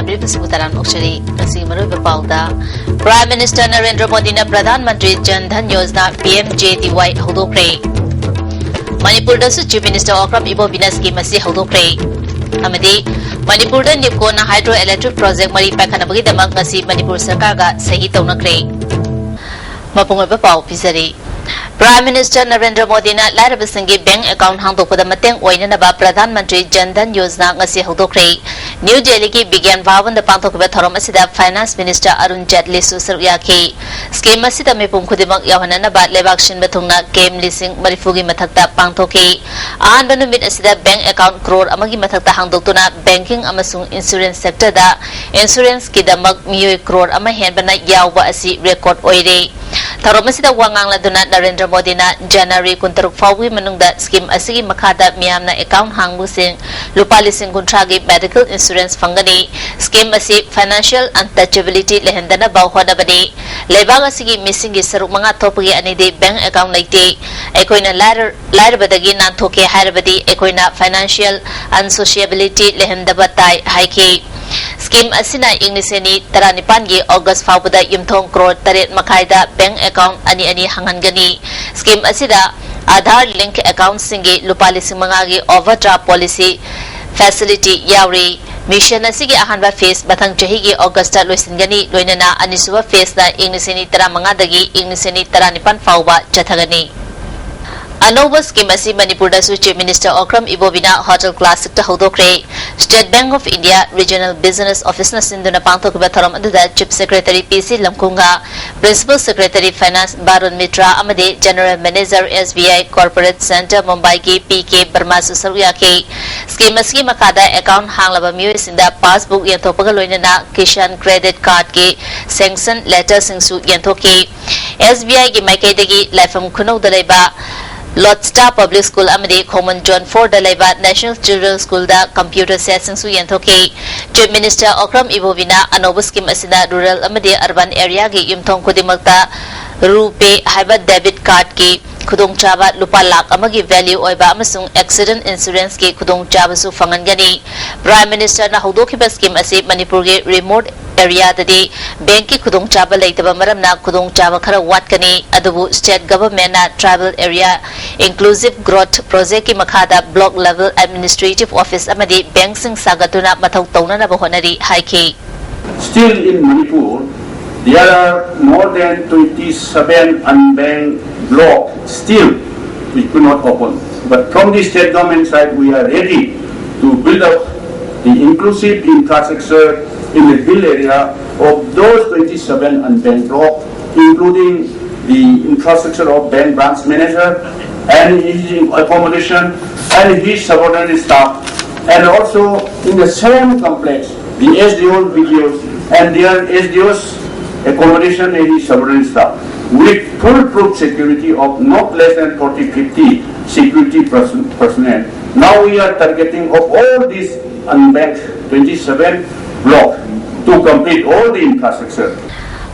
Prime Minister Narendra Modi na Pradhan Mantri Jan Dhan Yojana PMJDY Hodokre. Manipur da Chief Minister Okram Ibobina scheme asi Hodokre. Amadi Manipur da Nipko na hydroelectric project mari pakhanabagi damak ngasi Manipur Sarkar ga sahi taunakre. Mapungol pau pisari. Prime Minister Narendra Modi na Larabasinggi bank account hangdokpada mateng oinanaba Pradhan Mantri Jan Dhan Yojana ngasi Hodokre. New Delhi ki Bigyan Bhavan da pangthokba thorom asida Finance Minister Arun Jaitley susar yaki scheme asida mipum khudimak yawanana ba lebak shin bathungna kem lising marifugi mathakta pangthoki ahan banumit asida bank account crore amagi mathakta hangdoktuna banking amasung insurance sector da insurance ki damak miyoi crore ama henbana yawba asi record oire thorom asida wangang laduna Narendra Modi na January 16 fawi manungda scheme asigi makhada miyamna account hangmusing lupa lising kuntragi medical insurance fangani scheme asi financial untouchability lehendana bawhona bani lebag asigi missing gi saruk manga thopagi anide bank account laite ekoina lar badagi nan thoke harabadi ekoina financial unsociability lehendaba tai haiki scheme asina ingliseni taranipan gi August fawbada yumthong crore taret makhaida bank account ani hangangani scheme asida Aadhaar link account singi lupa lising manga gi overdraft policy facility yauri mission asigi ahanba phase bathang chahigi Augusta loisingani loinana anisuba phase na ingliseni tara manga dagi ingliseni tara nipan fawba chathagani Anoba scheme asi Manipur da Chief Minister Okram Ibobina Hotel Classic ta hodokre State Bank of India Regional Business Office na sinduna pangthokba thorom aduda Chief Secretary PC Lamkunga Principal Secretary Finance Barun Mitra amade General Manager SBI Corporate Center Mumbai ki PK Burma susarya ke scheme asi makada account hanglaba miyoisinda passbook yanthopaga loinana Kishan credit card ke sanction letter singsu yanthoki SBI ki maikaidagi lifam khunau dalaiba Lotstar Public School amadi Common John 4 Dalaiba National Children's School da computer session su yanthoke Chief Minister Okram Ibobina anoba scheme asina rural amadi urban area gi yumthong kudimakta rupe haiba debit card ki khudong chaba lupa lakh amagi value oiba amasung accident insurance ki khudong chaba su fangangani Prime Minister na hodokiba scheme asi Manipur gi remote area dadi bank ki khudong chaba leitaba maramna khudong chaba khara watkani adubu state government na tribal area inclusive growth project ki makhada block level administrative office amadi bank sing sagatuna mathau taunana ba honari haiki still in Manipur there are more than 27 unbanked blocks still which could not open but from the state government side we are ready to build up the inclusive infrastructure in the hill area of those 27 unbanked blocks, including the infrastructure of bank branch manager and his accommodation and his subordinate staff, and also in the same complex, the SDO videos and their SDO's accommodation and his subordinate staff, with foolproof security of not less than 40-50 security personnel. Now we are targeting of all these unbanked 27 block to complete all the infrastructure.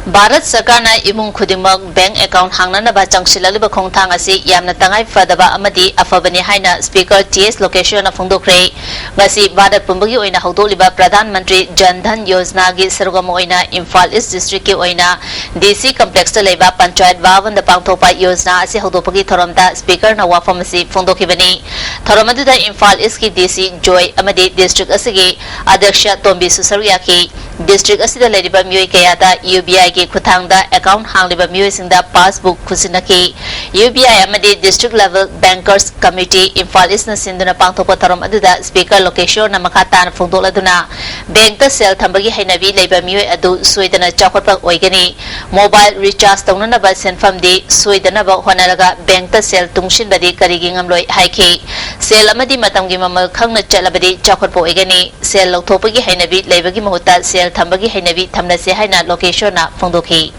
Bharat Sarkar na imung khudimak bank account hangnana ba changsilaliba khongthang asi yamna tangai fadaba amadi afabani haina speaker TS location na phongdokre ngasi Bharat pumbagi oina hodoliba Pradhan Mantri Jan Dhan Yojana gi sarugam oina Imphal East district ki oina DC complex ta leiba panchayat bawan da pangthopa yojana asi hodopagi thoromda speaker na wafam asi phongdokibani thoromadu da Imphal East ki DC Joy amadi district asigi adyaksha Tombi Susarya ki district asida leiba miyoi kayada UBI ki khutangda account hangliba miyosingda passbook khusinaki UBI amadi district level bankers committee Imphal East na sinduna pangthopa thorom aduda speaker location na makata na phongdoladuna bank ta sel thambagi hainabi leiba miyoi adu soidana chakotpa oigani mobile recharge tawnana ba senfam di soidana ba honaraga bank ta sel tungshin badi karigi ngamloi haiki sel amadi matamgi mamal khangna chalabadi chakotpa oigani sel lothopagi hainabi leibagi mahuta sel thambagi hainabi thamnase haina location na phongdoki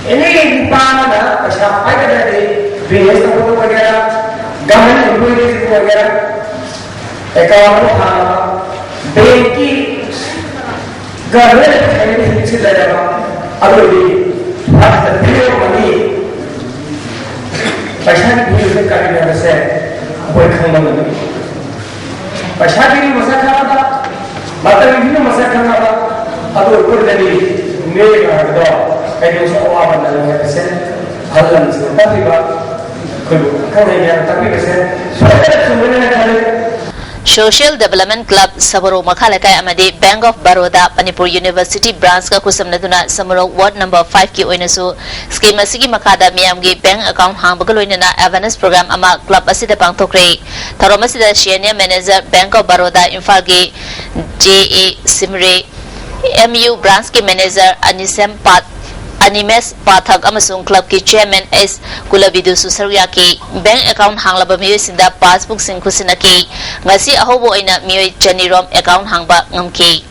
any pana अच्छा फायदा दे business को वगैरह government employees को वगैरह account थाना bank की government से जाएगा अब ये बात करते हैं मनी पैसा की यूज करने से कोई खंडन नहीं पैसा की मसा खावा था मतलब masa kan apa atau ukur dari mereka ada kayak usah apa namanya kesen halan sih tapi kalau yang tapi kesen soalnya sebenarnya kalau Social Development Club Sabaro Makhalakai Amadi Bank of Baroda Manipur University Branch ka kusamnaduna Samaro Ward number 5 ki oinasu scheme asigi makada miyamgi bank account hangbagaloinana awareness program ama club asida pangthokre tharom asida senior manager Bank of Baroda Imphal gi JA Simre MU branch ki manager Animes Pathak amasung club ki chairman S Kulabidu Susarya ki bank account hanglaba miyoy sinda passbook singkusinaki ngasi ahobo ina miyoy Janirom account hangba ngamki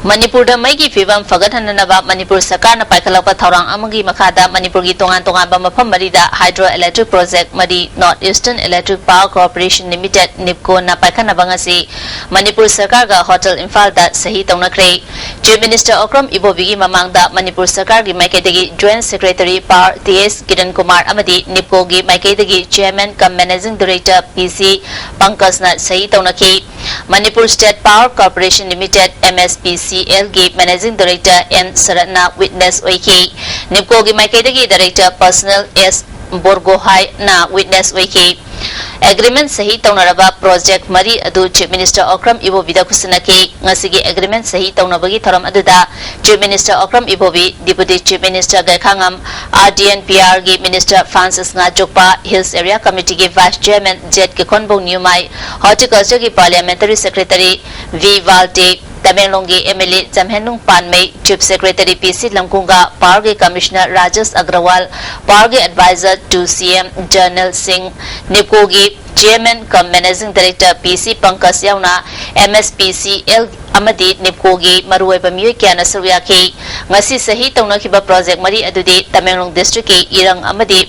Manipur da mai ki fibam fagathananaba Manipur Sarkar na paikalapa thaurang amagi makada Manipur gi tongan ba mafam marida hydroelectric project mari North Eastern Electric Power Corporation Limited NIPCO na paikhanaba ngasi Manipur Sarkar ga Hotel Imphal da sahi tawnakre Chief Minister Okram Ibobi gi mamangda Manipur Sarkar gi maiketagi Joint Secretary Power TS Kiran Kumar amadi NIPCO gi maiketagi Chairman cum Managing Director PC Pankaj na sahi tawnaki Manipur State Power Corporation Limited MSPCL gi Managing Director N Saratna witness oiki NIPCO gi maiketagi Director Personnel S Borgohai na witness oiki agreement sahi tawnaraba project mari adu Chief Minister Okram Ibobi da kusinaki ngasigi agreement sahi tawnabagi tharam aduda Chief Minister Okram Ibobi Deputy Chief Minister Gakhangam RDNPR gi Minister Francis Ngajokpa Hills Area Committee gi Vice Chairman Z Kekonbong Nyumai Horticulture gi Parliamentary Secretary V Valte Tamenglongi MLA Jamhenung Panmei Chief Secretary PC Lamkunga Power Commissioner Rajesh Agrawal Power Advisor to CM Journal Singh NIPCO gi Chairman cum Managing Director PC Pankaj yauna MSPCL amadi NIPCO gi maruoiba miyoy kyana saryaki ngasi sahi tawnakhiba project mari adudi Tamenglong District ki Irang amadi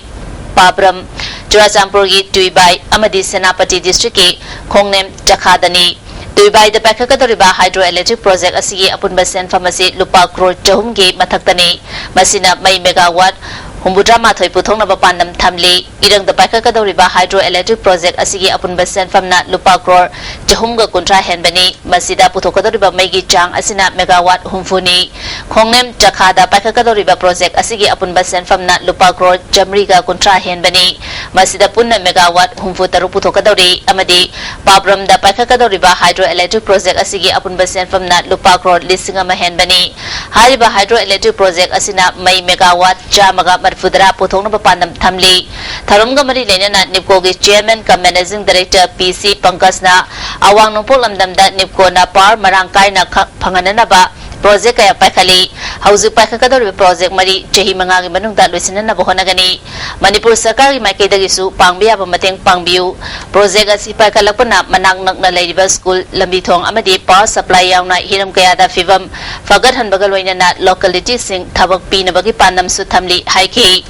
Pabram Churachampur gi Tuibai amadi Senapati District ki Khongnem Chakhadani Tuibai da paikakadoriba hydroelectric project asigi apunba senfam asi lupa crore chahum gi mathaktani masina mai megawatt Humbudra mathoi puthongna bapandam thamli irang da paikakadoriba hydroelectric project asigi apunba senfam na lupa crore chahum ga kuntra henbani masida puthokadoriba maigi chang asina megawatt humfuni Khongnem Chakhada paikakadoriba project asigi apunba senfam na lupa crore jamri ga kuntra henbani masida punna megawatt humfu taru puthokadori amadi Pabram da paikakadoriba hydroelectric project asigi apunba senfam na lupa crore lisingama henbani hariba hydroelectric project asina mai megawatt jamaga Fudra Puthong Papandam Thamli Tharumga Mari Lenana NIPCO gi Chairman cum Managing Director PC Pankaj na awang nungpol amdamda NIPCO na par marangkai na phangananaba project kaya paikali hauzu paikakadoriba project mari chahi mangagi manungda loisinanaba honagani Manipur Sarkar gi maiketagi su pangbiyaba mateng pangbiu project asi paikalakpana manang nakna leiriba school lambithong amadi power supply yauna hiram kayada fibam fagathanbaga loinana locality sing thabak pinabagi pandam su thamli haiki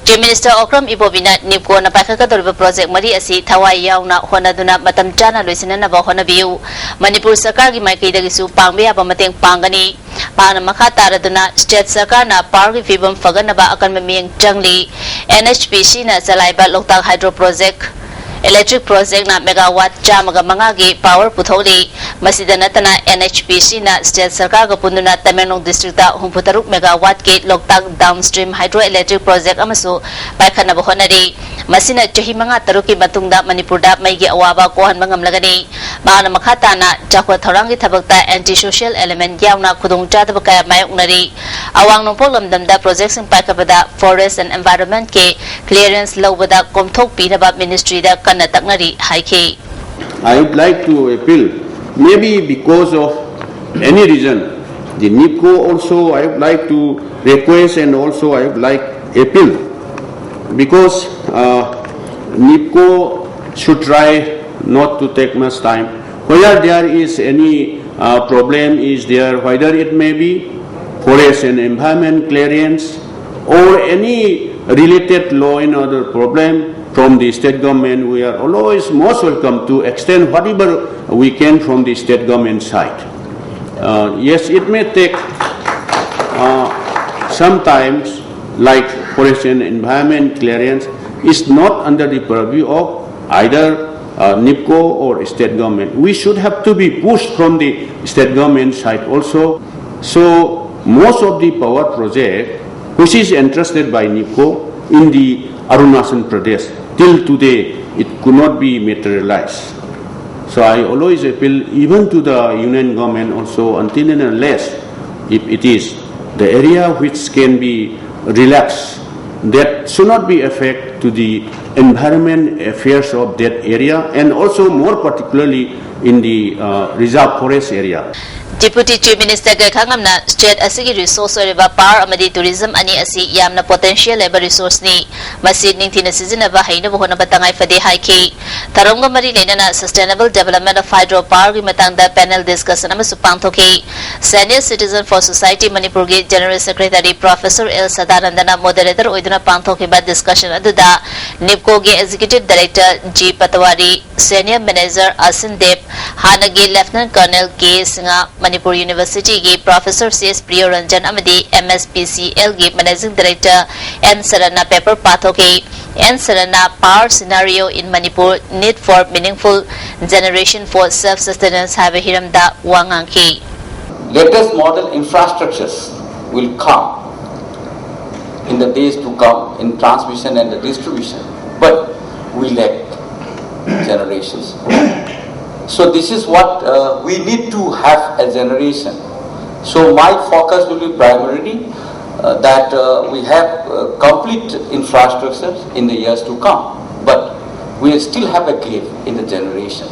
Chief Minister Okram Ibobina NIPCO na paikakadoriba project mari asi thawai yauna honaduna matam chana loisinanaba honabiu Manipur Sarkar gi maiketagi su pangbiyaba mateng pangani Pana Makataraduna State Sarkar na Power Fibam Faganaba akan memiyang jangli NHPC na Salaiba Loktang Hydro Project Electric Project na megawatt jamaga mangagi power putholi masida natana NHPC na State Sarkar ga punduna Tamenglong District da humputaruk megawatt ke Loktang Downstream Hydroelectric Project amasu paikhanaba honari masina chahi manga taruki matungda Manipur da maigi awaba kohan mangamlagani mana makata na jakwa thorangi thabakta anti social element yauna khudong chadaba kaya mayoknari awang nongpol lamdamda project sing paikabada forest and environment ke clearance lawbada komthok pinaba ministry da kana taknari haiki I would like to appeal maybe because of any reason the NIPCO also I would like to request and also I would like appeal because NIPCO should try not to take much time. Whether there is any problem is there, whether it may be forest and environment clearance or any related law and other problem from the state government, we are always most welcome to extend whatever we can from the state government side. Yes, it may take sometimes like forest and environment clearance is not under the purview of either NIPCO or state government. We should have to be pushed from the state government side also. So most of the power project which is entrusted by NIPCO in the Arunachal Pradesh, till today it could not be materialized. So I always appeal even to the union government also, until and unless if it is the area which can be relaxed, that should not be affect to the environment affairs of that area, and also more particularly in the reserve forest area. Deputy Chief Minister Gakhangamna state asigi resource oreba power amadi tourism ani asi yamna potential labor resource ni masi ningthina sizinaba haina bohona batangai fade haiki tarongga mari lenana sustainable development of hydropower gi matangda panel discussion ama supangthoki senior citizen for society Manipur gi general secretary Professor L Sadanandana moderator oiduna pangthoki ba discussion aduda NIPCO gi executive director G Patwari senior manager Asin Deb hanagi lieutenant colonel K Singa Manipur University gi Professor C.S. Priyoranjan amadi MSPCL gi Managing Director N. Sarana paper pathoki N. Sarana power scenario in Manipur need for meaningful generation for self-sustenance have a hiramda wangangki. Latest model infrastructures will come in the days to come in transmission and the distribution, but we lack generations. So this is what we need to have a generation. So my focus will be primarily that we have complete infrastructure in the years to come, but we still have a gap in the generation.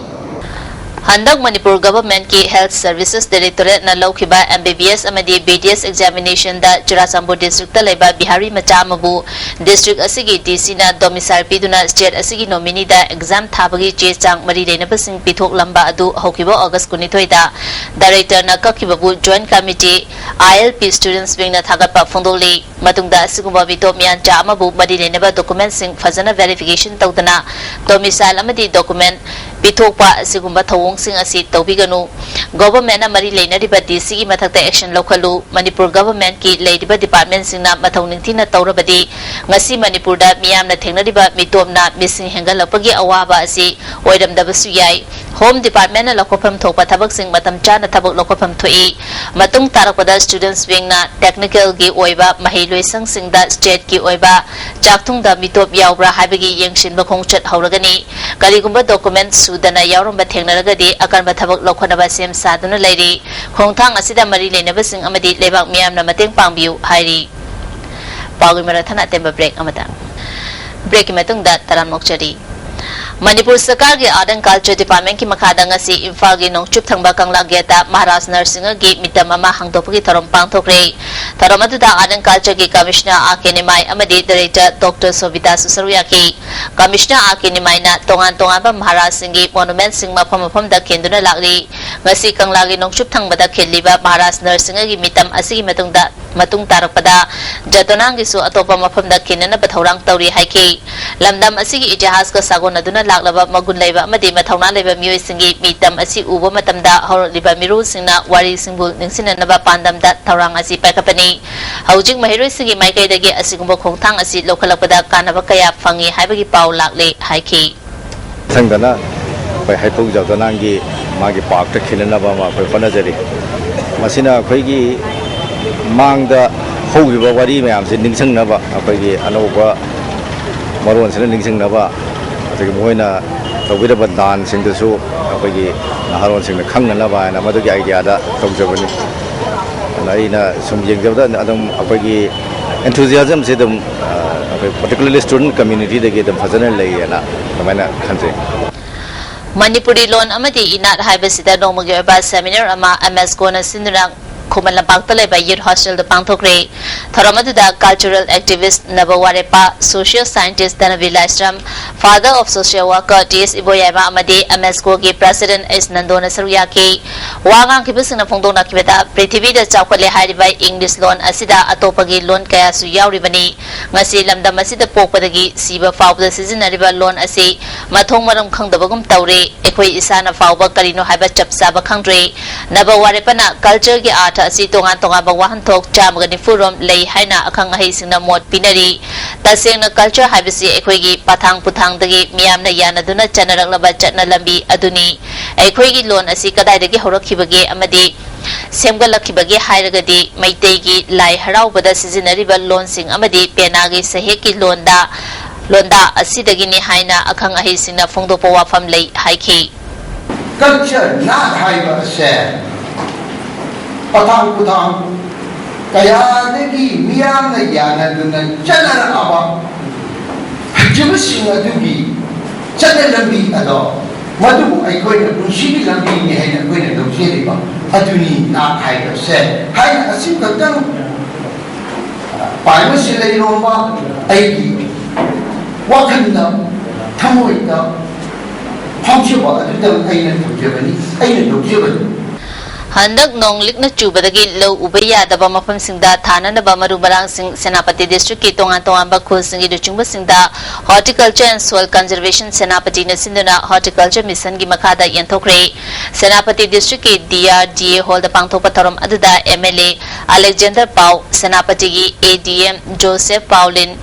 Handak Manipur Government ki Health Services Directorate na laukiba MBBS amadi BDS examination da Churachandpur district ta leba Bihari macha amabu district asigi DC na domicile piduna state asigi nominee da exam thabagi che chang mari leinaba sing pithok lamba adu hokiba August 19 da director na kakibabu joint committee ILP students wing na thagapa phondoli matungda asigumba bito mian cha amabu mari leinaba document sing fazana verification tawdana domicile amadi document pithokpa asigumba thawong sing asi tawbiganu government na mari leinariba DC gi mathakta action lokhalu Manipur government ki leidiba department singna mathau ningthina tawrabadi ngasi Manipur da miyamna thengnariba mitomna missing hengalapagi awaba asi oiramdabasu yai home department na lokopham thokpa thabak sing matam chana thabak lokopham thoi matung tarakpada students wing na technical gi oiba mahailoi sang sing da state ki oiba chakthung da mitop yaubra haibagi yengshin ba khongchat hauragani karigumba document sudana yauramba thengnaragadi akanba thabak lokhanaba sem saduna leiri khongthang asida mari leinaba sing amadi lebak miyamna mateng pangbiu hairi pawi marathana temba break amata break matung da taram mokchari Manipur Sarkar ki Art and Culture Department ki makhada ngasi Imphal gi nongchup thangba kangla geta Maharaj Narsinga gi mitam ama hangdopagi tharom pangthokre tharom aduda Art and Culture ki Commissioner A.K. Nimai amadi Director Dr. Sobita Susaruya ki Commissioner A.K. Nimai na tongan ba Maharaj Singi monument sing mafam da kenduna lagri ngasi kangla gi nongchup thangba da kheliba Maharaj Narsinga gi mitam asigi matung tarakpada jatonang gi su atopa mafam da kinana bathorang tawri haiki lamdam asigi itihas ka sagon aduna laklaba magun laiba amadi mathawna laiba mioi singi mitam asi uba matamda horliba miru singna wari singbul ningsinanaba pandamda thawrang asi paikapani haujing mahiroi singi maikai dagi asigumba khongthang asi lokhalakpada kanaba kaya phangi haibagi pau lakle haiki thangdana pai haipau jawdanangi magi park ta khilanaba ma khoi fanajari masina khoigi mangda hogiba wari mayam sin ningsangnaba akoigi anoba maron sin ningsangnaba adagi moina tawbiraba dan singdasu akoigi naharon singna khangnaba na madugi idea da tawjabani aina sum yengjabda adam akoigi enthusiasm se dum particularly student community dagi dum fazana leiyana kamana khanje Manipuri loan amadi inat haibasida nomagi ba seminar ama MS Kona Sinrang Kuman Lampakta leba youth hostel the Pangthokre Tharamadda cultural activist Nabawarepa social scientist Danavi Lystrom father of social worker T.S. Iboyama amadi MS Kogi president S. Nandona Saruyaki Wangang kibusing na phongdona kibeta Prithvi da chawkhale hariba English loan asida atopagi loan kaya su yauribani ngasi lamdam asida pokpadagi siba fawda sizinariba loan asi mathong maram khangdabagum tawre ekhoi isana fawba karino haiba chapsaba khangdre Nabawarepa na culture gi art asi tongan ba wahanthok chamga ni furom lei haina akhang ahei singna mot pinari tasengna culture habisi ekhoigi pathang puthang dagi miyamna yanaduna chanarak chatna lambi aduni ekhoigi lon asi kadai dagi horakhibage amadi semgalakibage hairagadi maitegi lai haraubada sizinariba lon sing amadi penagi saheki londa asidagini haina akhang ahei singna phongdopa wafam lei haiki culture not haiba se patang putang kaya dagi miyam na yanaduna chanarak aba jibusing adugi chana lambi ado madu aikoi na punsini lambi ni haina koi na dosiri ba aduni na haiba se haina asim kadang paima silai romba aigi wakanda thamoida phamsiba adudang aina thujabani aina dosibani handak nong likna chubadagi lo ubaya daba mafam singda thana na ba maru barang sing senapati district ki tongan ba khul singi du chungba singda horticulture and soil conservation senapati na sinduna horticulture mission gi makada yanthokre senapati district ki DRDA hall da pangthok patharom aduda MLA Alexander Pau senapati gi ADM Joseph Paulin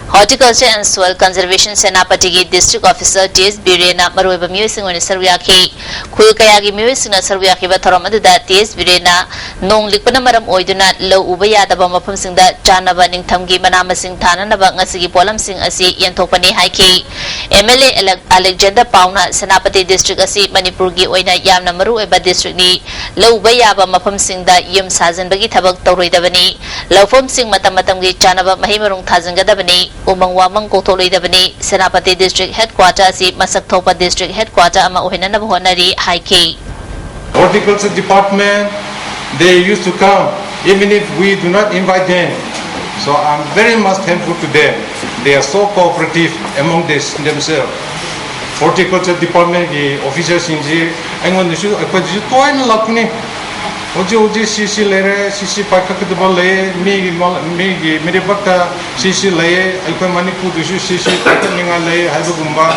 Horticulture and Soil Conservation Senapati gi District Officer TS Birena Maruiba Musing on Sarviaki, Kulkayagi Musing on Sarviaki Bataramada TS Birena, Nong Lipana Maram Oiduna, Low Ubaya the Bama Sing that Janaba Ning Tamgi Manama Sing Tana Nabangasi Polam Sing Asi Yantopani Haiki, MLA Alexander Pauna, Senapati District Asi Manipuri Oina Yamna Maruiba District ni, Low Ubaya Bama Sing that Yum Sazan Bagi Tabak Tori Davani, Low Fom Sing Matamatamgi Janaba Mahimarung Tazanga Davani. Umang wamang kotoloi dabani Senapati District Headquarter si Masaktopa District Headquarter ama uhina na buhonari Haiki. Horticulture Department, they used to come even if we do not invite them. So I'm very much thankful to them. They are so cooperative among themselves. Horticulture Department ki officers inji angon disu akwa disu toy na lakuni. Oji CC lere CC pakakadaba le mi mere bakta CC le akwa Manipur disu CC takninga le haibugumba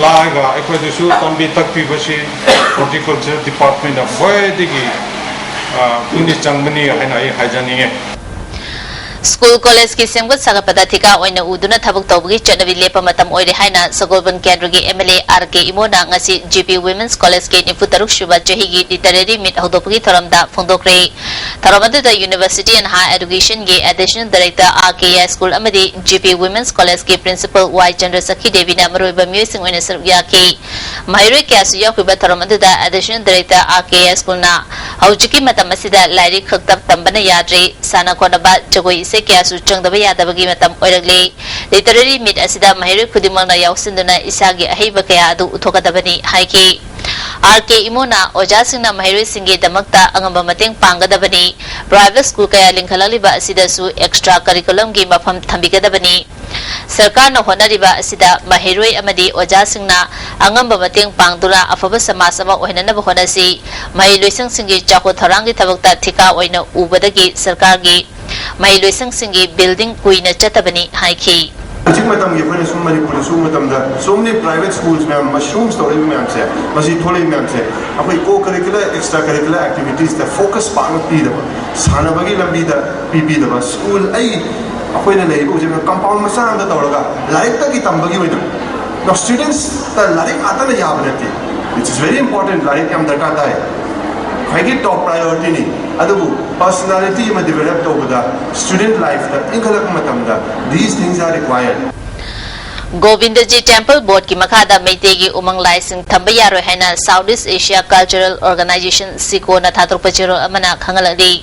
laga akwa disu tambi takpi basi Horticulture Department of Voidigi Puni Changmani Hajaninge. School College ki semgut sagapadathika oina uduna thabuk tawgi chanawi lepa matam oire haina Sagolban Kendra MLA RK Imona ngasi GP Women's College ke nifutaruk shuba chahi gi literary meet hodopgi tharamda phondokre tharamada the University and Higher Education ge Additional Director RK School amadi GP Women's College ke Principal Y Chandra Sakhi Devi na maroiba musing oina sarya ke Mahiroi kyasu yakuba tharamada the Additional Director RK School na haujiki matam asida lairi khaktab tambana yadre sana konaba jagoi kyasu changdaba yadabagi matam oiragle literary meet asida mahiroi khudimang na yausinduna isagi aheiba kaya adu uthokadabani haiki RK Imona ojasingna mahiroi singe damakta angamba mateng panggadabani private school kaya lingkhalaliba asida su extra curriculum gi mafam thambigadabani sarkar na honariba asida mahiroi amadi ojasingna angamba mateng pangduna afaba samas ama ohinanaba honasi mahiloisang singe chako thorangi thabakta thika oina ubadagi sarkar gi Mahiloisang singi building kuina chatabani haiki. So many private schools mushroom story co-curricular extracurricular activities that focus on Sanabagi Lambida PP school compound masanda like now students which is very important I get top priority personality developed over the student life these things are required. Govindaji Temple Board ki makada Meitegi umang laising thambaya ro haina Southeast Asia Cultural Organization Siko na thatruk pachiro amana khangaladi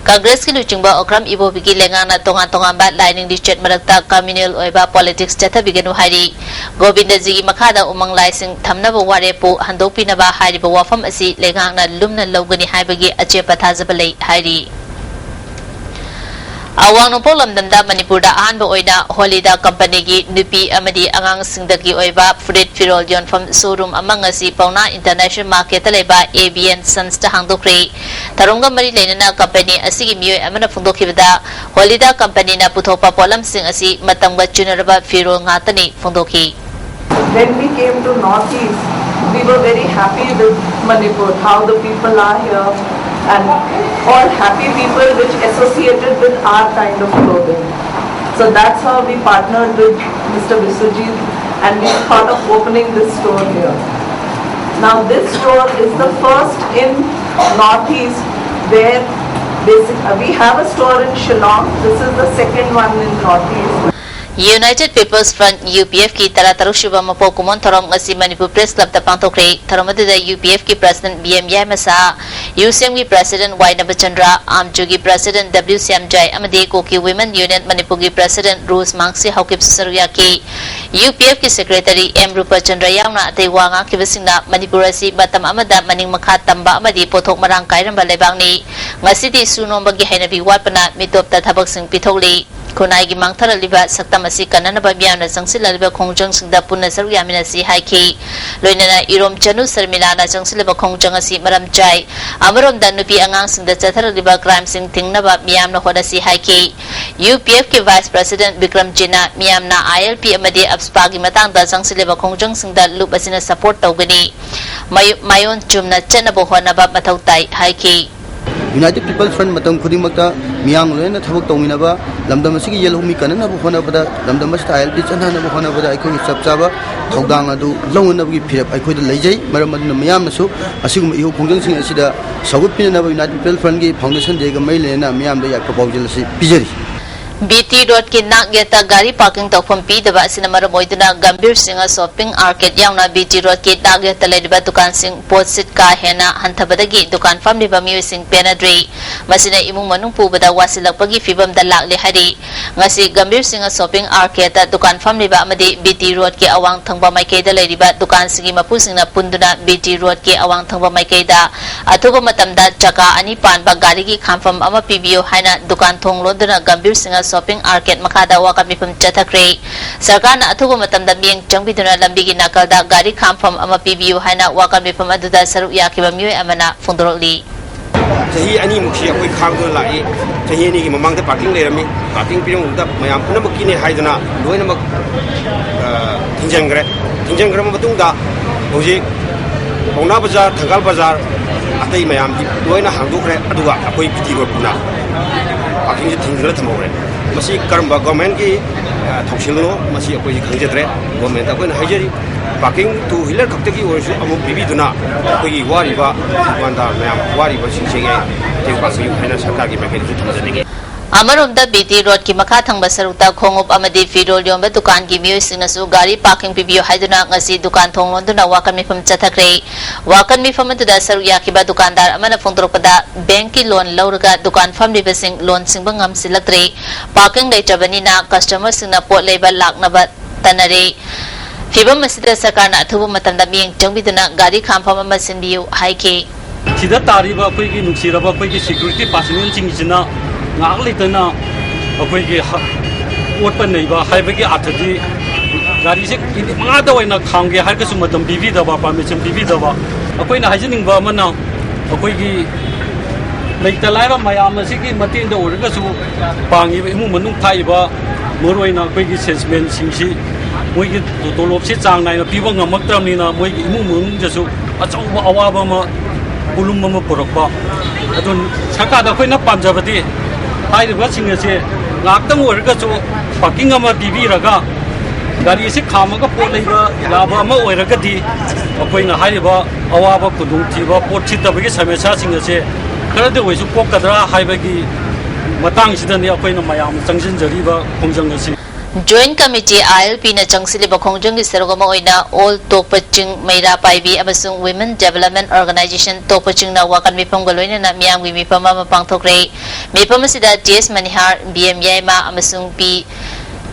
Congress ki luchingba okram ibo bigi lengana tongan ba lining district marakta communal oiba politics chatha bigenu hari Govindaji ki makada umang laising thamnaba ware po handopina ba hari ba wafam asi lengana lumna logani haibagi achepa thazabalai hari Awang Nopolam Danda Manipurda Anba Oida Holida Company gi Nupi Amadi Angang Singdagi Oiba Fred Firol Yon from showroom Amangasi Pauna International Market Leba ABN Sansta Hangdokre Tarunga Mari Lenana Company Asigi Mio Amana Fundokibada Holida Company na Putopa Polam Sing Asi Matanga Junaraba Firol Ngatani Fundoki. When we came to Northeast, we were very happy with Manipur, how the people are here. and all happy people which associated with our kind of clothing. So that's how we partnered with Mr. Biswajit and we thought of opening this store here. Now this store is the first in Northeast where we have a store in Shillong. This is the second one in Northeast. United People's Front UPF की तरह शुभ मपो Koeman थरम ngasi Manipur Press Club ta pangthokre tharamadida UPF की President BM Yamasa UCM की President Y Nabachandra Amju की President W Samjai amadi Koki Women Union Manipur की President Rose Mangsi Haukip Saruya की UPF की Secretary M Rupa Chandra yauna atei wanga ki bisingna Manipur asi batam amada maning makha tamba amadi pothok marang kairamba lebangni ngasi di sunomba gi hainabi watpana mitop ta thabak sing pithokli Kunai gi mangthara liba sakta masi kanana ba biamna sangsil liba khongjang singda punna saru yamina si haiki loinana irom chanu sarmila na sangsil liba khongjang asi maram chai amarom da nupi angang singda chathara liba crime sing thingna ba biamna hoda si haiki UPF ke Vice President Bikram Jina biamna ILP amadi abspa gi matang da sangsil liba khongjang singda lup asina support tawgani mayon chumna chana bo hona ba mathau tai haiki United People's Front matang khuding makta miyang loina thabak tawminaba lamdam asigi yelhomi kanana bu khona bada lamdam as ILP chanana bu khona bada aikoi chapchaba thogdang adu longna bu phirap aikoi da leijai maram aduna miyam nasu asigum iho khongjang sing asida sagut pinana United People's Front gi foundation de ga mailena miyam da yak proposal asi pijari BT Road ki Nagyata gari parking tokpham pidaba asina maram oiduna Gambir Singha shopping arcade yauna BT Road ki Nagyata lediba dukan sing potsit ka hena hantabadagi dukan famliba miyo sing penadri masina imung manung pubada wasilakpagi fibam da lakli hari ngasi Gambir Singha shopping arcade dukan famliba amadi BT Road ki awang thangba maikaida lediba dukan singi mapu singna punduna BT Road ki awang thangba maikaida athuba matamda chaka ani panba gari ki khamfam ama pibiyo haina dukan thong loduna Gambir Singha shopping arcade makada waka mifam chathakre sarkar na athuba matamda mieng changbiduna lambigi nakalda gari khamfam ama pibiyo haina waka mifam aduda saru yakiba miyoy amana fundoroli Sahi ani mukhi akoi khangdo lai sahi ni gi mamang da parking lerami parking pirong da mayam puna makki ne haidana loina mak thinjang gre matung da hoji Pauna Bazar Thangal Bazar atai mayam di loina hangdokre aduga akoi piti ro puna parking ji thingra thamore masi karamba government ki thoksilno masi akoi khangjadre government akoi na haijari parking to wheeler khaptagi orsu amu bibi duna akoi wariba wanda mayam wariba singchege tekpa siu haina sarkar gi mechanism thamjani Amaromda BT Road ki makha thangba saruta khongup amadi firol yomba dukan gi miyo singnasu gari parking pibiyo haiduna ngasi dukan thonglonduna wakan mifam chathakre wakan mifam aduda saru yakiba dukandar amana phongdorpada bank ki loan lauraga dukan famli basing loan singba ngam silaktre parking leitrabani na customer singna pot leiba laknaba tanare fibam masida sakarna athubu matamda mieng changbiduna gari khampham ama sinbiyu haike sida tariba koi gi nuksiraba koi gi security personnel singina ngakleitana akoi gi otpa neiba haibagi athadi gari se mangada waina khamge har ka sumatam bibi daba permission bibi daba akoi na hajining ba mana akoi gi leitalaira mayam asigi matin da orga su pangi imu manung thaiba moroina akoi gi salesman singsi moi gi dolop se chang nai na piba ngamaktamni na moi gi imu manung jasu achau awaba ma ulum ma porokba adun saka da koi na pamjabati हाइरिबा सिंगसे लाक्तम ओरगा जो parking अमा पिबिरगा गाड़ी से खामगा pot लेबा याबा अमा ओरगदी अखोइना हाइरिबा अवाबा खुदुंग थिबा pot छितबगी समस्या सिंगसे खरदे वइसु पोकदरा हाइबगी Matang सिदने अखोइना मयाम चंगजिनजरिबा खोंजंगसी Joint Committee ILP na changsiliba khongjang gi serogama oina all tokpaching meira paibi amasung Women Development Organization tokpaching na wakan mipam galoina na miyam gi mipam ma pangthokre mipam sida TS Manihar BM Yaima amasung P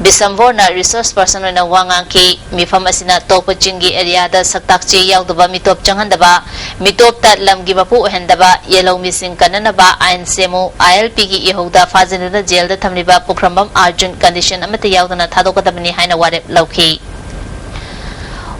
Bisamvor na resource person na wangang ki mifam asina tokpaching gi area da saktakche yaudaba mitop changhandaba mitop ta lamgi mapu hendaba yellow missing kanana ba ain semu ILP gi ihoda fazina jail da thamliba pukrambam Arjun condition amata yaudana thadokadabani haina warep lauki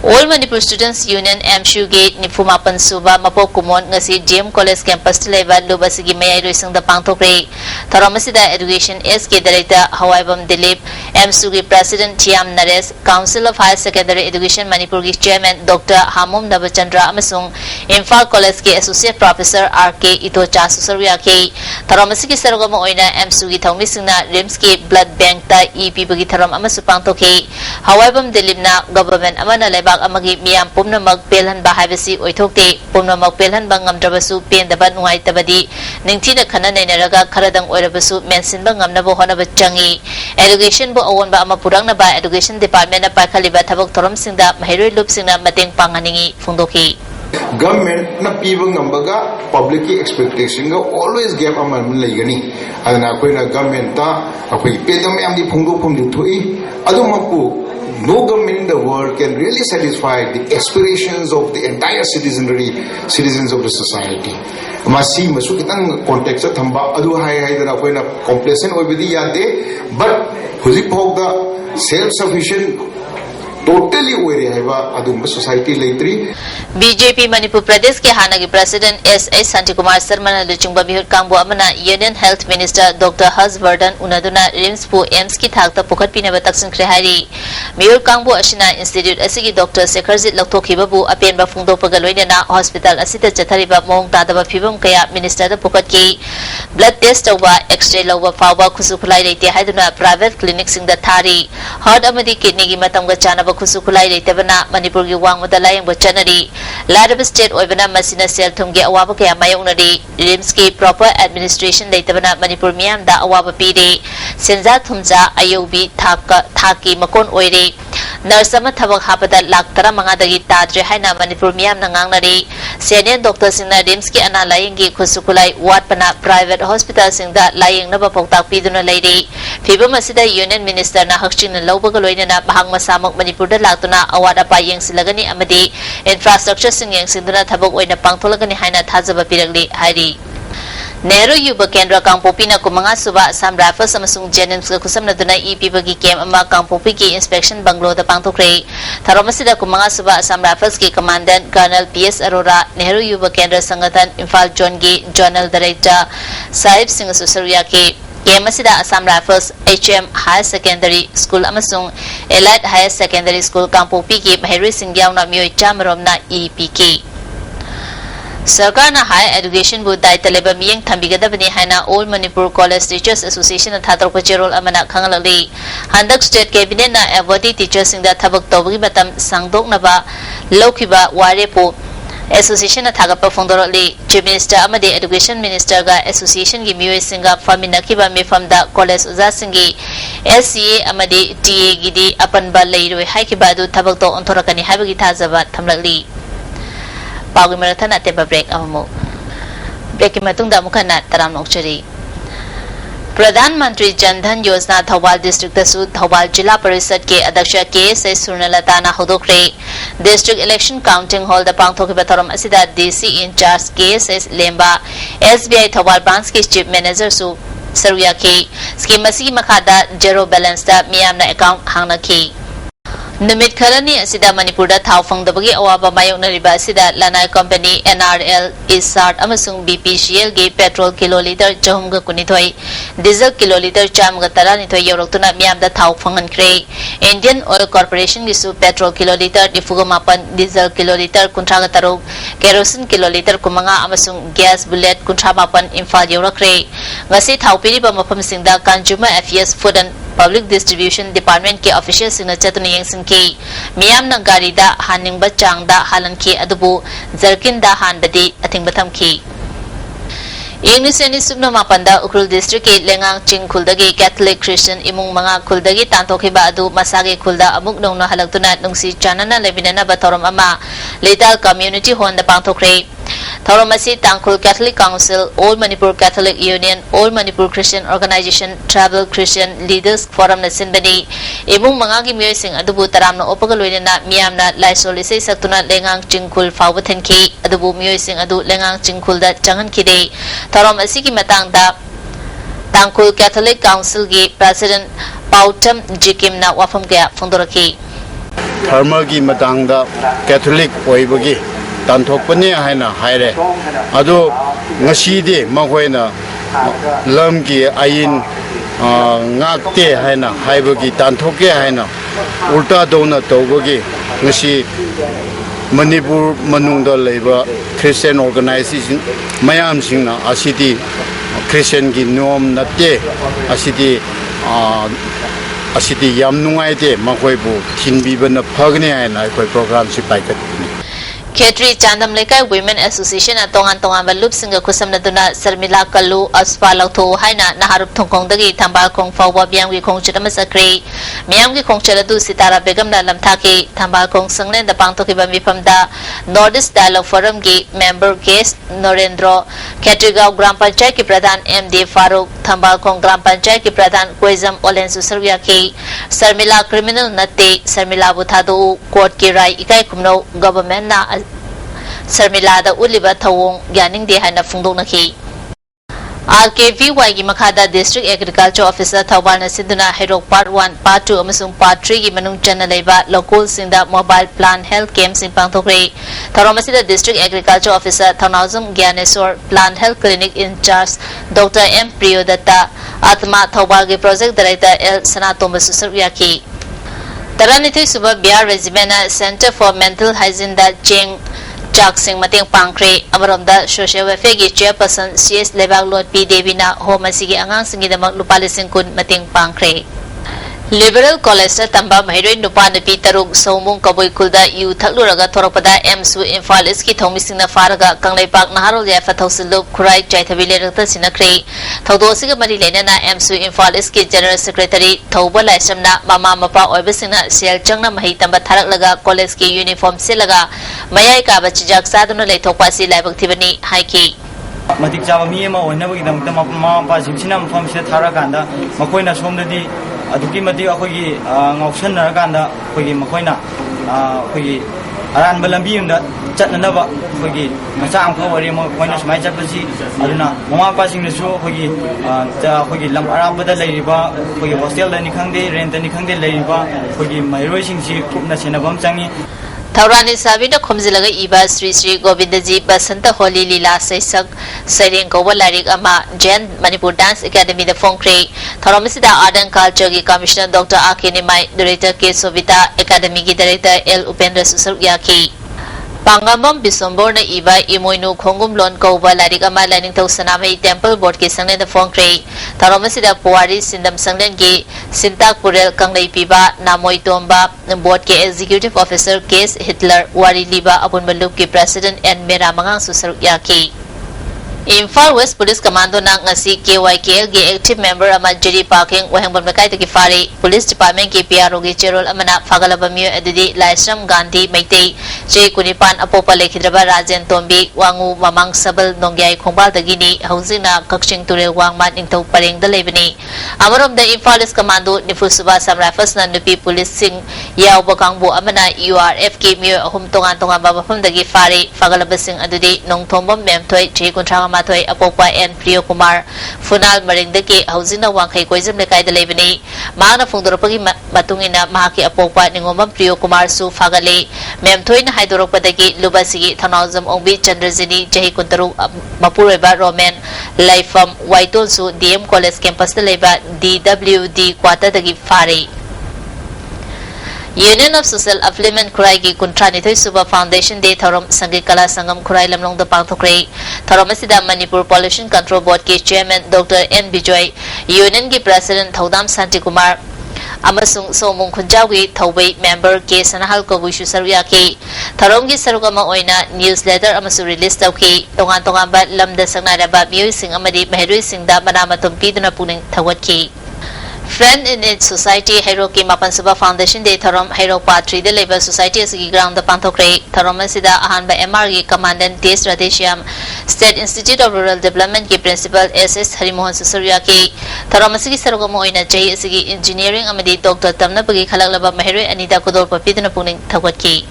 All Manipur Students Union MSU Gate Nifumapan Suba Mapok Kumon ngasi GM College Campus Leba Lubasigi Mayay Roisang da Pangtokre Tharamasida Education SK Director Hawaibam Dilip MSU Gi President Tiam Nares Council of Higher Secondary Education Manipur Gi Chairman Dr. Hamum Nabachandra amasung Imphal College Ki Associate Professor RK Ito Cha Susarya Ki Tharamasigi Sarugama Oina MSU Gi Thongmisingna RIMS Ki Blood Bank ta EP Bagi Tharam amasu Pangtoke Hawaibam Dilip na Government Amana Leba amagi miyam pumna magpelhan ba haibasi oithokte pumna magpelhan ba ngamdrabasu pendaba nungaitabadi ningthina khana nainaraga kharadang oirabasu mensinba ngamnabo honaba changi education bo awon ba ama purangna ba education department na pakhaliba thabak thoram singda mahiroi lup singna mateng panganingi phungdoki government na piba ngambaga public ki expectation ga always gap aman laigani adana koina government ta akoi pedam yam di phungdo phum di thoi adumaku no government in the world can really satisfy the aspirations of the entire citizens of the society. Masi masu kitang context at thamba adu hai dana koina complacent obedi yate but huzik phogda self-sufficient totally aware haiba adum society laitri BJP Manipur Pradesh ke Hanagi President S.S. Santikumar Sharma na luchungba bihur kambu amana Union Health Minister Dr. Harshvardhan unaduna RIMS pu AIMS ki thakta pukhat pina bataksin krehari Mihur kambu ashina Institute asigi Dr. Sekharjit Laktokhiba bu apenba phungdo pagaloina na hospital asita chathariba mong tadaba phibam kaya minister da pukhat ki blood test tawba x-ray lawba fawba khusukhulai leite haiduna private clinic singda thari heart amadi kidney gi matamga chanaba khusukhulai leitebana Manipur gi wangmada layeng bo chanari Larab state oibana masina sel thumge awaba kaya mayongnari RIMS ki proper administration leitabana Manipur miyam da awaba pire senja thumja ayobi thaki makon oire narsama thabak hapada laktara mangadagi tadre haina Manipur miyam na ngangnari senior doctor singna RIMS ki ana layeng gi khusukulai watpana private hospital singda layeng na bapoktak piduna leire phibam asida union minister na hakchin na lawbaga loina na bahang masamok Manipur da laktuna awada pa yeng silagani amadi infrastructure sing yang sinduna thabok oina pangtholagani haina thajaba piragli hari Nehru Yuba Kendra Kangpopi na kumanga suba Assam Rifles amasung Jennings ka kusam na dunay ipibagi kem ama Kangpopi ki inspection banglo da pangtokre Tharomasida kumanga suba Assam Rifles ki Commandant Colonel PS Arora Nehru Yuba Kendra Sangatan Imphal Zone ki Journal Director Sahib Singh Susarya ki Kemasida Assam Rifles HM Higher Secondary School amasung Elite Higher Secondary School Kangpopi ki Mahiri Singyaw na Myoy Chamarom na EPK Sarkar na Higher Education bu dai taleba miyeng thambigadabani haina All Manipur College Teachers Association na thatrok pachirol amana khangalali handak state cabinet na awardee teachers singda thabak tawgi matam sangdok na ba lokhiba ware po association na thagapa phongdoroli chief minister amade education minister ga association gi miyoy singa famina kiba mifamda college uza singi SCA amade TA gidi apan ba leiroi haikiba du thabak to onthorakani habagi thajaba thamlakli Pagi Marathon at Teba break amamu. Break matungda mukana taram nokchari. Pradhan Mantri Jan Dhan Yojana Thawal District Tasu Thawal Jilla Parishad ke Adaksha KSS Surnalata na hodokre District Election Counting Hall da pangthokiba thoram asida DC in charge KSS Lemba SBI Thawal Branch ke Chief Manager su Saruya ke scheme masi makada zero balance da miyamna account hangna ke Numit Karani asida Manipur da thawfang dabagi awaba mayoknariba asida Lanai Company NRL Isart amasung BPCL ge petrol kiloliter chahumga kunithoi diesel kiloliter chamga taranithoi yoroktuna miyam da thawfangan kre Indian Oil Corporation gisu petrol kiloliter difuga mapan diesel kiloliter kuntraga taruk kerosene kiloliter kumanga amasung gas bullet kuntra mapan Imphal yorakre ngasi thawpiriba mafam singda Consumer Affairs Food and Public Distribution Department ke official signature tuni yang singki miyam na gari da haning ba chang da halan ki adubu zarkin da han badi ating batam ki Ingniseni subna mapanda Ukrul District ke Lengang Ching Kuldagi Catholic Christian imung mga kuldagi tantokhiba adu masagi kulda amuk nong na halaktuna nungsi chanana lebinana batorom ama Lethal Community Honda pangtokre Thauromasi Tangkul Catholic Council, All Manipur Catholic Union, All Manipur Christian Organization, Tribal Christian Leaders Forum na sinbani imong mga gimyoy sing adubu taram na opagaloy na miyam na laisol isay saktuna Lengang Chingkul fawatan ki adubu myoy sing adu Lengang Chingkul da changan kide Thauromasi ki matang da Tangkul Catholic Council gi President Pautam Jikim na wafam kaya phongdoraki thermal की मतंगदा Catholic ओइबगी तानथोकपने हाइना हाइरे अदो ngasi मखोइना lump की आइन ngakte haina haibagi tanthokke haina ulta dona tawbagi ngasi Manipur manungda leiba Christian organization mayam singna asidi Christian gi norm natte asidi yam nungai de makhoi bu thinbibana phagni haina koi program si paikat Ketri Chandam Lekai Women Association at Tongan Balup Singa Kusam Naduna Sarmila Kalu Aspalauto Haina Naharup Tongkong Dagi Tambal Kong Fawa Biangi Kong Chitamasakri Miamgi Kong Chaladu Sitara Begam Nalam Taki Tambal Kong Sanglen the Pangtoki Bamipamda Nordist Dialogue Forum Gi Member Guest Norendro Ketriga Gram Panchayat Ki Pradhan MD Farooq Tambal Kong Gram Panchayat Ki Pradhan Kwezam Olensu Sarviaki Sarmila Criminal Nate Sarmila Buthadu Court Ki Rai Ikai Kumno Government Na Sarmila da uliba thawong gyaning de hana phungdong nakhi RKVY gi makhada District Agriculture Officer Thawbal na siduna Herok Part 1 Part 2 amasung Part 3 gi manung chana leiba local singda mobile plan health camp sing pangthokre Tharomasida District Agriculture Officer Thanauzum Gyaneswar Plant Health Clinic in charge Dr. M Priyodatta Atma Thawbal gi Project Director L Sanatomba Susaryaki Taranithai Suba Bia Regimena Center for Mental Hygiene da Cheng Chak Sing Mating Pangkre Amaromda Social Welfare gi Chairperson CS Lebak Lord P Devina Home Asigi Angang Singidamak Lupalising Kun Mating Pangkre Liberal College Tamba Mahiroi Nupa Nupi Taruk Saumung Kaboy Kulda Yu Thakluraga Thoropada MSU Imphal Iski Thomisingna Faraga Kanglaipak Naharol Yafa Thausilup Kurai Chaithabile Rakta Sinakre Thaudosiga Mari Lenana MSU Imphal Iski General Secretary Thauba Laisamna Mama Mapa Oibasingna Sel Changna Mahi Tamba Tharaklaga College ki uniform silaga Mayai Ka Bachijak Saduna Leithokpasi Laibak Thibani Haiki Matik Chaba Mi Ma Onabagi Damta Mama Pa Simsinam From Sita Tharakanda Makoina Somdadi Aduki Mati Akogi Ngausan Naraganda Kogi Makoina Kogi Aran Balambi that Chatnava Kogi Masam Kawari Moinas My Japasi Aduna Mama passing the show Kogi Kogi Lam Arabada Ladiba Kogi Hostel and Nikande Rent and Nikande Ladiba Kogi my racing she took Nasinabam Changi Taurani Sabina Komzilaga Iba Sri Sri Govindaji Basanta Holi Lila Saisak Sairing Gowa Larik Ama Jen Manipur Dance Academy the Fongkre Tauromisida Art and Culture Gi Commissioner Dr. Akinimai Director K. Sovita Academy Gi Director L. Upendra Susaryaki Pangamam Bisomborna Iba Imoinu Kongum Lon Gowa Larik Ama Laning Tau Sanamai Temple Board Ki Sanglen the Fongkre Tauromisida Puari Sindam Sanglen Gi Sintak Purel Kanglai Piba Namoy Tomba Board Ke Executive Officer Case Hitler Wari Liba Abun Malup Ki President and Mera Mangang Susaryaki Imphal West Police Commando na ngasi KYKL gi active member ama jury parking wahangbon makai tagi fari Police Department ki PRO gi cherol amana fagalabamyo adudi Laisram Gandhi Maitei J Kunipan apopa lekhidraba Rajen Tombi Wangu Mamang Sabal Nongyai Khongbal dagini hauzina Kakching Ture Wangman Ingtau Pareng da lebani Amarom da Imphal West Commando Nifusuba Sam Rifles na nupi police sing yaw bakangbu amana URF ki myo ahum tongan babafam dagi fari fagalabasing adudi nong thombom memthoi J Kuntra Matoy Apopa and Priyo Kumar Funal Maringdaki Hauzina Wangkai Koizam Lekai the Lebani Mana Fundorapagi Matungina Mahaki Apopa Ningomam Priyo Kumar Su Fagale Memtoin Hydropadagi Lubasigi Tanauzam Ombi Chandrazini Jahi Kuntaru Mapureba Roman Laifam Waiton Su DM College Campus the Leba DWD Quata Dagi Fari Union of Social Affluent Kurai gi Kuntranithoi Suba Foundation Day Tharom Sangi Kala Sangam Kurai Lamlong the Pangthokre Tharomasida Manipur Pollution Control Board ki Chairman Dr. N. Bijoy Union gi President Thaudam Santi Kumar Amasung Somung Khunjawi Thawai Member K. Sanahal Kobushu Saryaki Tharom gi Sarugama Oina Newsletter Amasu Release Tawki Tongan Ba Lamda Sangnaraba Miyoi Sing Amadi Meherui Singda Manamatum Piduna Puning Thawatki Friend in its Society Heroki Mapansuba Foundation Day Tharom Hero Part 3 the Labor Society as ground the Pantokre Tharomasida Ahanba MRG Commandant T. Stratesium State Institute of Rural Development ki Principal SS Harimohan Susaryaki Tharomasigi Sarugamo Oina Jay Sigi Engineering Amadi Dr. Tamnapagi Kalaklaba Meheroi Anida Kodor Papiduna Puning Thawatki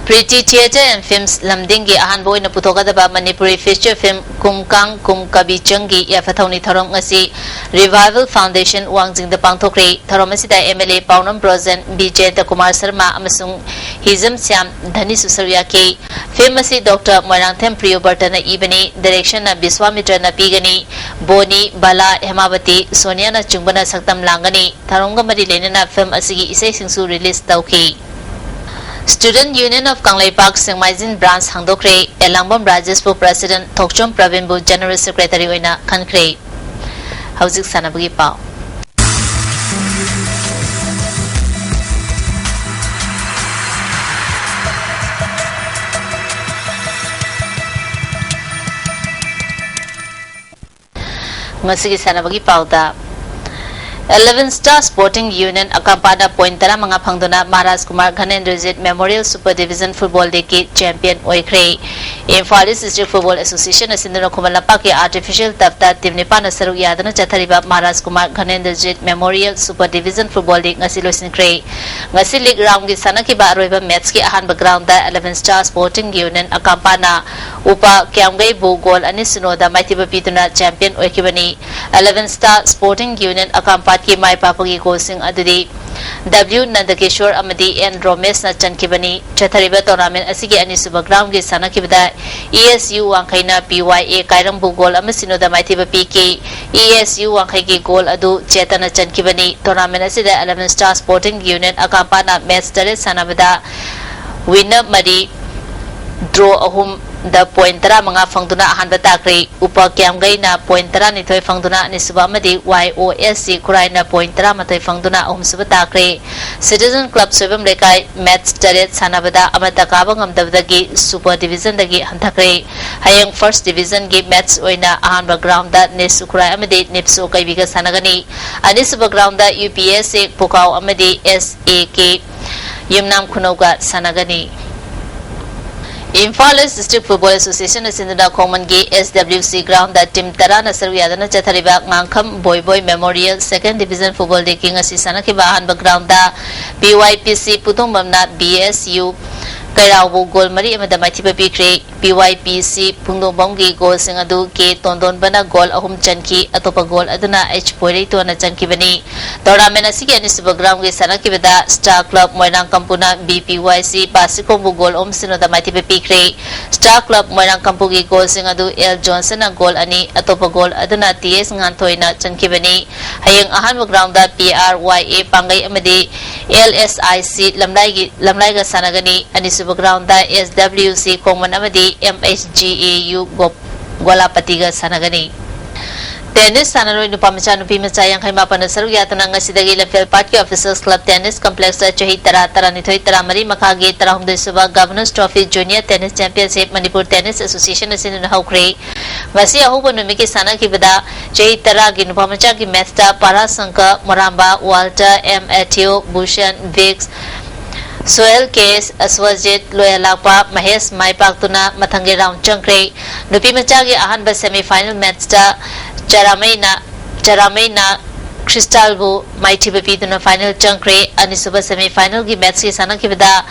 Pretty Theatre and Films Lamdingi Ahanboy na Putokadaba Manipuri feature film Kumkang Kumkabi Changi Yafatoni Tharong Ngasi Revival Foundation Wangjing the Pangtokre Tharomasida MLA Paunam Brozen BJ Kumar Sarma Amasung Hizam Siam Dhani Susarya K Film Asi Dr. Moirangthem Priyo Bartana Ibani Direction na Biswamitra na Pigani Boni Bala Hemavati Sonia na Chungbana Saktam Langani Tharonga Marilena na film asigi Isay Singsu release Tauki Student Union of Kanglai Park Singmaizin Branch Hangdokre Elangbom Rajaspo President Thokchom Pravin General Secretary Oina Kankre Hauzik Sanabagi Pau Ngasigi Sanabagi Pau da 11 Star Sporting Union Akampana Pointara mga pangduna Maharaj Kumar Ghanendra Memorial Super Division Football League Champion Oikre Imphal District Football Association Asinduna Kumalapa ke Artificial Tafta Timnipa na Saruk Yadana Chathariba Maharaj Kumar Ghanendra Memorial Super Division Football League ngasi losinkrei ngasi league round gi sanaki ba roiba match ki ahan background da 11 Star Sporting Union Akampana upa kyamgai bu goal ani sunoda maitiba pituna champion oikibani 11 Star Sporting Union Akampa ki mai papagi ko sing adudi W Nandakeshwar amadi N Romesh na chankibani chathariba tournament asigi ani suba ground gi sanakibada ESU wangkhaina PYA kairang bu goal amasino da maithiba PK ESU wangkhai gi goal adu chetana chankibani tournament asida 11 Star Sporting Union akampana match tare sanabada winner mari draw ahum the point tara mga fangduna ahan batakri upa kyamgai na point tara ni toy fangduna ni subamadi YOSC kurai na point tara matay fangduna subatakri Citizen Club Subam Lekai match taret sanabada amata kabang amdavdagi Super Division dagi hantakri hayang First Division gi match oina ahan background da ni sukurai amadi nipso kaibiga sanagani ani subaground da UPSC Pukau amadi SAK yumnam kunoga sanagani Imphal District Football Association Asinduna Common Gay SWC Ground that Tim Tara Nasar Yadana Chathariba Mankam Boy Memorial 2nd Division Football League Asisana Kibahan Background da PYPC Putumbamna BSU Kairawu goal mari amada maithiba pikre PYPC Pungdongbamgi goal singadu ke tondon bana goal ahum chanki atopa goal aduna H poirei to na chanki bani tournament asigi ani subagram ge sanaki beda Star Club Moirang Kampuna BPYC Pasikombu goal sinoda maithiba pikre Star Club Moirang Kampugi goal singadu L Johnson na goal ani atopa goal aduna TS ngantoina chanki bani hayang ahan ground da PRYA pangai amadi LSIC lamlai ga sanagani ani Ground da SWC Common Amadi MSGAU Golapatiga Sanagani Tennis Sanaro Nupamacha Nupimacha yang Haima Panasaru Yatananga Sidagi Lefel Party Officers Club Tennis Complex Chahitara Taranitoi Taramari Makagi Tarahum de Suba Governors Trophy Junior Tennis Championship Manipur Tennis Association Asin Haukre Masi Ahuba Numiki Sana Kibada Chahitara Ginupamacha Ki Mesta Parasanka Moramba Walter M. Atio Bushan Vix Soel Case Aswajit Loyalapa Mahesh Maipaktuna Mathangi round Chankre Nupi Machagi Ahanba semi-final match da Charamaina Crystal Bu Mighty Bapiduna final Chankre Anisuba semi-final gi match ki sana kibada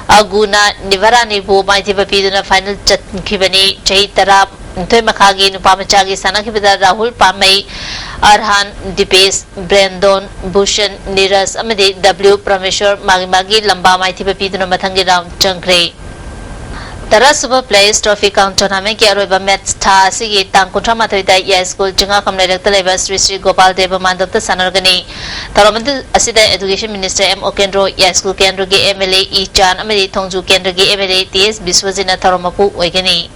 Aguna Nivarani Bu Mighty Bapiduna final Chankibani Chahitara Ntoy Makagi Nupamachagi sana kibada Rahul Pamay Arhan Dipesh Brandon Bhushan Niras amadi W Prameshwar Magi Lamba Maithiba Piduna Mathangi round Chankre Tara Super Players Trophy Count Tournament ki aroiba match tha asigi tang kuntra mathoida ya school jinga kamle rekta leba Sri Gopal Deva Mandapta sanargani Taramand asida Education Minister M Okendro ya school kendro gi MLA E Chan amadi Thongju kendro gi MLA TS Biswajina Taramapu oigani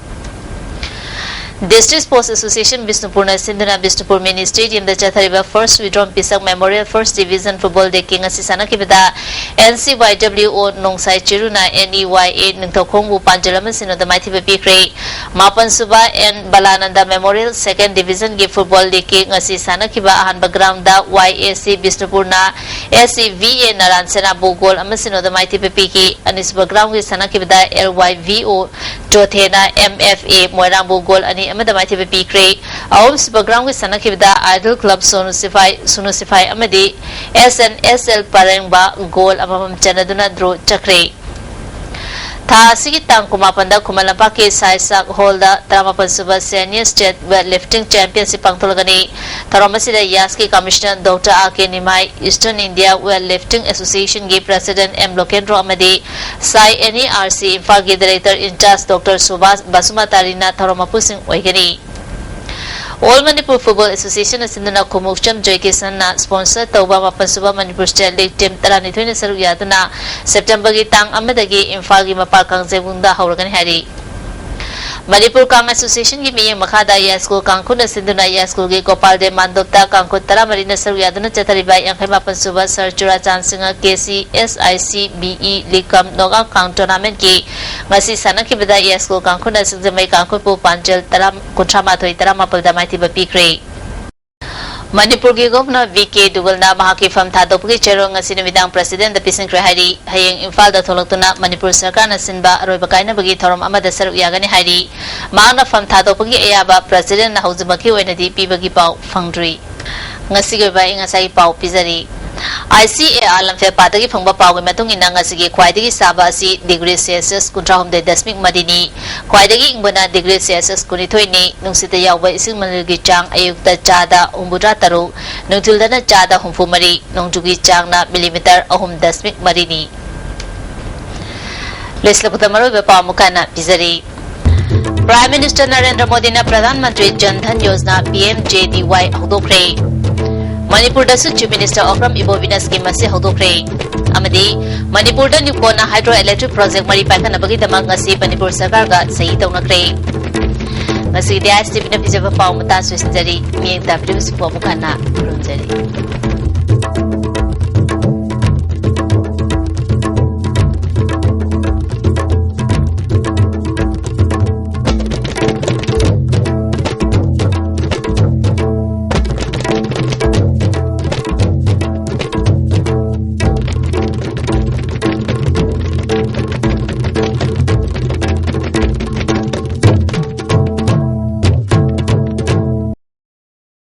District Sports Association Bisnupurna Sindhuna Bisnupur Mini Stadium the Chathariba First Withdrawn Pisak Memorial First Division Football Day King Asisana Kibida NCYWO Nongsai Chiruna NEYA Ningtokongbu Panjalaman Sino the Mighty Pikre Mapan Suba and Balananda Memorial Second Division Give Football League King Asisana Kiba Ahan Background da YAC Bisnupurna SCVA Naransena Bugol Amasino the Mighty Piki Anis Background with Sana Kibida LYVO Jothena MFA Moirang Bugol Ani amada maithiba pikre awum background with sanakibda Idol Club Sunusify amadi SNSL Parengba goal amamam chanaduna draw chakre Tha asigi tang kumapanda Kumalapa ke Saisak Holda Tramapal Suba Senior State Weightlifting Championship pangtulagani. Taramasida Yaski Commissioner Dr. A.K. Nimai, Eastern India Weightlifting Association ge President M. Lokendro Amadi, Sai NERC Imphal ge Director in charge Dr. Subhas Basumatarina Taramapusing Oigani. All Manipur Football Association asinduna Kumukcham Joykisan na sponsor tauba mapansuba Manipur State League team taranithoina saru yaduna September gi tang amadagi Imphal gi mapal kangjebunda hauragani hari. Manipur Kang Association gi miyeng makhada School Kangkun asinduna School gi Gopal de Mandopta Kangkun taramarina saru yaduna chatariba yankhai mapansuba Sir Churachan Singha KC SIC BE League Knockout Kang Tournament ki ngasi sanakibada School Kangkun asindamai Kangkun pu Panjal taram kuntramathoi taramapal damai tiba pikre. Manipur ki Governor VK Dugalna mahaki fam thadopgi chero ngasi numidang President da pisingkre hari hayeng Imphal da tholaktuna Manipur Sarkar na sinba aroiba kaina bagi thorom amada saru yagani hari maana fam thadopgi ayaba President na hauzumaki oinadi pibagi pau fangdri ngasi ge bai ngasai pau pizari ICAR lamfe patagi phangba pawgi matung ina ngasigi khwaidagi saba asi degree Celsius 13 madini khwaidagi ingbana degree Celsius 12 ni nungsita yawba ising manilgi chang ayukta chada umbudra taru nungthildana chada humfumari nongjugi chang na millimeter 3 marini leslaputa maro bepa mukana bizari Prime Minister Narendra Modi na Pradhan Mantri Jan Dhan Yojana PMJDY hodokre Manipur da Chief Minister Okram Ibovinas ki masi hodokre amadi Manipur da Nukona Hydroelectric Project mari paikanabagi damag ngasi Manipur Sarkar ga sahi tawnakre ngasi ISTV na pijaba pau mata suisjari mi WS po mukana runjari